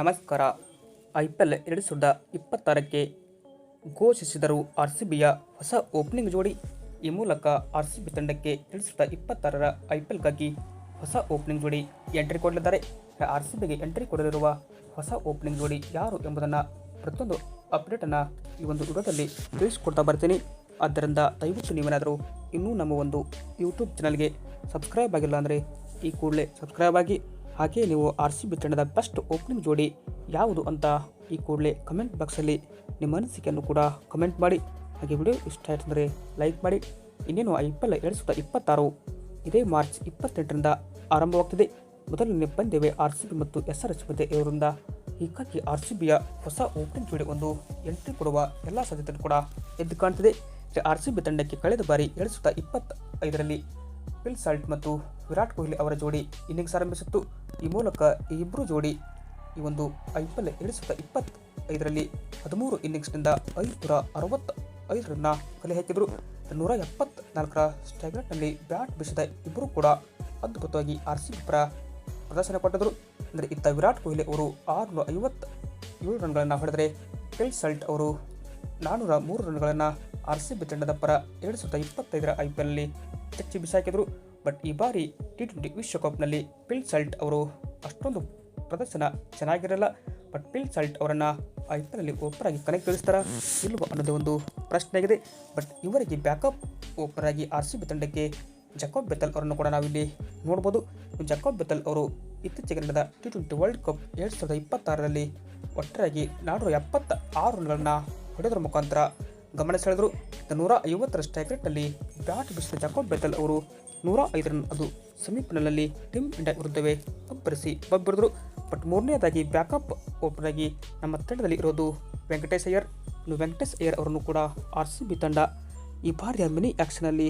ನಮಸ್ಕಾರ. IPL 2026ಕ್ಕೆ ಘೋಷಿಸಿದರು RCBಯ ಹೊಸ ಓಪನಿಂಗ್ ಜೋಡಿ. ಈ ಮೂಲಕ RCB ತಂಡಕ್ಕೆ 2026ರ IPLಗಾಗಿ ಹೊಸ ಓಪನಿಂಗ್ ಜೋಡಿ ಎಂಟ್ರಿ ಕೊಡಲಿದ್ದಾರೆ. RCBಗೆ ಎಂಟ್ರಿ ಕೊಡಲಿರುವ ಹೊಸ ಓಪನಿಂಗ್ ಜೋಡಿ ಯಾರು ಎಂಬುದನ್ನು ಪ್ರತಿಯೊಂದು ಅಪ್ಡೇಟನ್ನು ಈ ಒಂದು ವಿಡಿಯೋದಲ್ಲಿ ತಿಳಿಸ್ಕೊಡ್ತಾ ಬರ್ತೀನಿ. ಆದ್ದರಿಂದ ದಯವಿಟ್ಟು ನೀವೇನಾದರೂ ಇನ್ನೂ ನಮ್ಮ ಒಂದು ಯೂಟ್ಯೂಬ್ ಚಾನಲ್ಗೆ ಸಬ್ಸ್ಕ್ರೈಬ್ ಆಗಿಲ್ಲ ಅಂದರೆ ಈ ಕೂಡಲೇ ಸಬ್ಸ್ಕ್ರೈಬ್ ಆಗಿ. ಹಾಗೆ ನೀವು RCB ತಂಡದ ಬೆಸ್ಟ್ ಓಪನಿಂಗ್ ಜೋಡಿ ಯಾವುದು ಅಂತ ಈ ಕೂಡಲೇ ಕಮೆಂಟ್ ಬಾಕ್ಸಲ್ಲಿ ನಿಮ್ಮ ಅನಿಸಿಕೆಯನ್ನು ಕೂಡ ಕಮೆಂಟ್ ಮಾಡಿ. ಹಾಗೆ ವಿಡಿಯೋ ಇಷ್ಟ ಆಯಿತು ಅಂದರೆ ಲೈಕ್ ಮಾಡಿ. ಇನ್ನೇನು IPL 2026 ಇದೇ ಮಾರ್ಚ್ 28ರಿಂದ ಆರಂಭವಾಗ್ತಿದೆ. ಮೊದಲನೇ ಪಂದ್ಯವೇ RCB ಮತ್ತು SRH ಮಧ್ಯೆ ಇವರಿಂದ. ಹೀಗಾಗಿ RCBಯ ಹೊಸ ಓಪನಿಂಗ್ ಜೋಡಿ ಒಂದು ಎಂಟ್ರಿ ಕೊಡುವ ಎಲ್ಲ ಸಾಧ್ಯತೆಗಳು ಕೂಡ ಎದ್ದು ಕಾಣ್ತಿದೆ. RCB ತಂಡಕ್ಕೆ ಕಳೆದ ಬಾರಿ 2025ರಲ್ಲಿ ಫಿಲ್ ಸಾಲ್ಟ್ ಮತ್ತು ವಿರಾಟ್ ಕೊಹ್ಲಿ ಅವರ ಜೋಡಿ ಇನ್ನಿಂಗ್ಸ್ ಆರಂಭಿಸಿತ್ತು. ಈ ಮೂಲಕ ಈ ಇಬ್ಬರು ಜೋಡಿ ಈ ಒಂದು IPL 2025ರಲ್ಲಿ 13 ಇನ್ನಿಂಗ್ಸ್ನಿಂದ 565 ರನ್ನ ಕಲೆ ಹಾಕಿದರು. 174ರ ಸ್ಟ್ರೈಕ್ ರೇಟ್ನಲ್ಲಿ ಬ್ಯಾಟ್ ಬೀಸಿದ ಇಬ್ಬರು ಕೂಡ ಅದ್ಭುತವಾಗಿ RCB ಪರ ಪ್ರದರ್ಶನ ಕೊಟ್ಟಿದ್ದರು. ಅಂದರೆ ಇತ್ತ ವಿರಾಟ್ ಕೊಹ್ಲಿ ಅವರು 657 ರನ್ಗಳನ್ನು ಹೊಡೆದರೆ ಫಿಲ್ ಸಾಲ್ಟ್ ಅವರು 403 ರನ್ಗಳನ್ನು RCB ತಂಡದ ಪರ 2025ರ IPLನಲ್ಲಿ ಚಚ್ಚಿ ಬಿಸಾಕಿದರು. ಬಟ್ ಈ ಬಾರಿ T20 ವಿಶ್ವಕಪ್ನಲ್ಲಿ ಫಿಲ್ ಸಾಲ್ಟ್ ಅವರು ಅಷ್ಟೊಂದು ಪ್ರದರ್ಶನ ಚೆನ್ನಾಗಿರಲ್ಲ. ಬಟ್ ಫಿಲ್ ಸಾಲ್ಟ್ ಅವರನ್ನು IPLನಲ್ಲಿ ಓಪನ್ ಆಗಿ ಕನೆಕ್ಟ್ ತಿಳಿಸ್ತಾರ ಇಲ್ವ ಅನ್ನೋದೇ ಒಂದು ಪ್ರಶ್ನೆ ಆಗಿದೆ. ಬಟ್ ಇವರಿಗೆ ಬ್ಯಾಕಪ್ ಓಪನ್ ಆಗಿ RCB ತಂಡಕ್ಕೆ ಜಾಕೋಬ್ ಬೆಥೆಲ್ ಅವರನ್ನು ಕೂಡ ನಾವಿಲ್ಲಿ ನೋಡ್ಬೋದು. ಜಾಕೋಬ್ ಬೆಥೆಲ್ ಅವರು ಇತ್ತೀಚೆಗೆ ನಡೆದ T20 ವರ್ಲ್ಡ್ ಕಪ್ 2026ರಲ್ಲಿ ಒಟ್ಟಾಗಿ 476 ರನ್ಗಳನ್ನು ಹೊಡೆದರ ಮುಖಾಂತರ ಗಮನ ಸೆಳೆದರು. 150ರ ಸ್ಟ್ರೈಕ್ ರೇಟ್ನಲ್ಲಿ ಬ್ಯಾಟ್ ಬೀಸಿದ ಜಾಕೋಬ್ ಬೆಥೆಲ್ ಅವರು 105 ರನ್ ಅದು ಸೆಮಿಫೈನಲ್ನಲ್ಲಿ ಟೀಮ್ ಇಂಡಿಯಾ ವಿರುದ್ಧವೇ ಅಬ್ಬರಿಸಿ ಬಬ್ಬಿರಿದ್ರು. ಬಟ್ ಮೂರನೇದಾಗಿ ಬ್ಯಾಕಪ್ ಓಪನ್ ಆಗಿ ನಮ್ಮ ತಂಡದಲ್ಲಿ ಇರೋದು ವೆಂಕಟೇಶ್ ಅಯ್ಯರ್. ವೆಂಕಟೇಶ್ ಅಯ್ಯರ್ ಅವರನ್ನು ಕೂಡ RCB ತಂಡ ಈ ಬಾರಿಯ ಮಿನಿ ಆ್ಯಕ್ಷನಲ್ಲಿ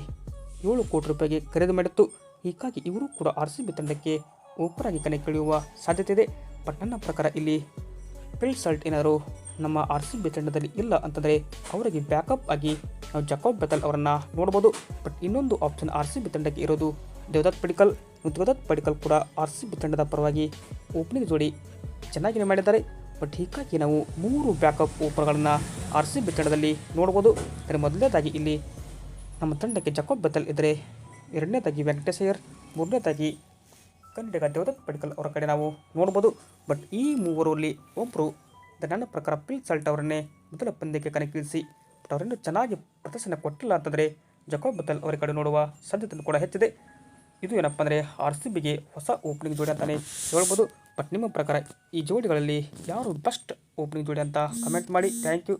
7 ಕೋಟಿ ರೂಪಾಯಿಗೆ ಖರೀದಿ ಮಾಡಿತ್ತು. ಹೀಗಾಗಿ ಇವರು ಕೂಡ RCB ತಂಡಕ್ಕೆ ಓಪನ್ ಆಗಿ ಕನೆಕ್ಟ್ ಇಳಿಯುವ ಸಾಧ್ಯತೆ ಇದೆ. ಬಟ್ ನನ್ನ ಪ್ರಕಾರ ಇಲ್ಲಿ ಫಿಲ್ ಸಾಲ್ಟ್ ಏನಾದರೂ ನಮ್ಮ RCB ತಂಡದಲ್ಲಿ ಇಲ್ಲ ಅಂತಂದರೆ ಅವರಿಗೆ ಬ್ಯಾಕಪ್ ಆಗಿ ನಾವು ಜಾಕೋಬ್ ಬೆಥೆಲ್ ಅವರನ್ನು ನೋಡ್ಬೋದು. ಬಟ್ ಇನ್ನೊಂದು ಆಪ್ಷನ್ RCB ತಂಡಕ್ಕೆ ಇರೋದು ದೇವದತ್ ಪಡಿಕ್ಕಲ್. ದೇವದತ್ ಪಡಿಕ್ಕಲ್ ಕೂಡ RCB ತಂಡದ ಪರವಾಗಿ ಓಪನಿಂಗ್ ಜೋಡಿ ಚೆನ್ನಾಗಿಯೇ ಮಾಡಿದ್ದಾರೆ. ಬಟ್ ಹೀಗಾಗಿ ನಾವು 3 ಬ್ಯಾಕಪ್ ಓಪನ್ಗಳನ್ನು RCB ತಂಡದಲ್ಲಿ ನೋಡ್ಬೋದು. ಅಂದರೆ ಮೊದಲನೇದಾಗಿ ಇಲ್ಲಿ ನಮ್ಮ ತಂಡಕ್ಕೆ ಜಾಕೋಬ್ ಬೆಥೆಲ್ ಇದ್ದರೆ, ಎರಡನೇದಾಗಿ ವೆಂಕಟೇಶ್ ಅಯ್ಯರ್, ಮೂರನೇದಾಗಿ ಕನ್ನಡಿಗ ದೇವದತ್ ಪಡಿಕ್ಕಲ್ ಅವರ ಕಡೆ ನಾವು ನೋಡ್ಬೋದು. ಬಟ್ ಈ ಮೂವರಲ್ಲಿ ಒಬ್ಬರು ನನ್ನ ಪ್ರಕಾರ ಫಿಲ್ ಸಾಲ್ಟ್ ಅವರನ್ನೇ ಮೊದಲ ಪಂದ್ಯಕ್ಕೆ ಕನೆಕ್ಟ್ ಇಳಿಸಿ. ಬಟ್ ಅವರನ್ನು ಚೆನ್ನಾಗಿ ಪ್ರದರ್ಶನ ಕೊಟ್ಟಿಲ್ಲ ಅಂತಂದರೆ ಜಾಕೋಬ್ ಬೆಥೆಲ್ ಅವರ ಕಡೆ ನೋಡುವ ಸಾಧ್ಯತೆ ಕೂಡ ಹೆಚ್ಚಿದೆ. ಇದು ಏನಪ್ಪ ಅಂದರೆ RCBಗೆ ಹೊಸ ಓಪನಿಂಗ್ ಜೋಡಿ ಅಂತಲೇ ಹೇಳ್ಬೋದು. ಬಟ್ ನಿಮ್ಮ ಪ್ರಕಾರ ಈ ಜೋಡಿಗಳಲ್ಲಿ ಯಾರು ಬೆಸ್ಟ್ ಓಪನಿಂಗ್ ಜೋಡಿ ಅಂತ ಕಮೆಂಟ್ ಮಾಡಿ. Thank you.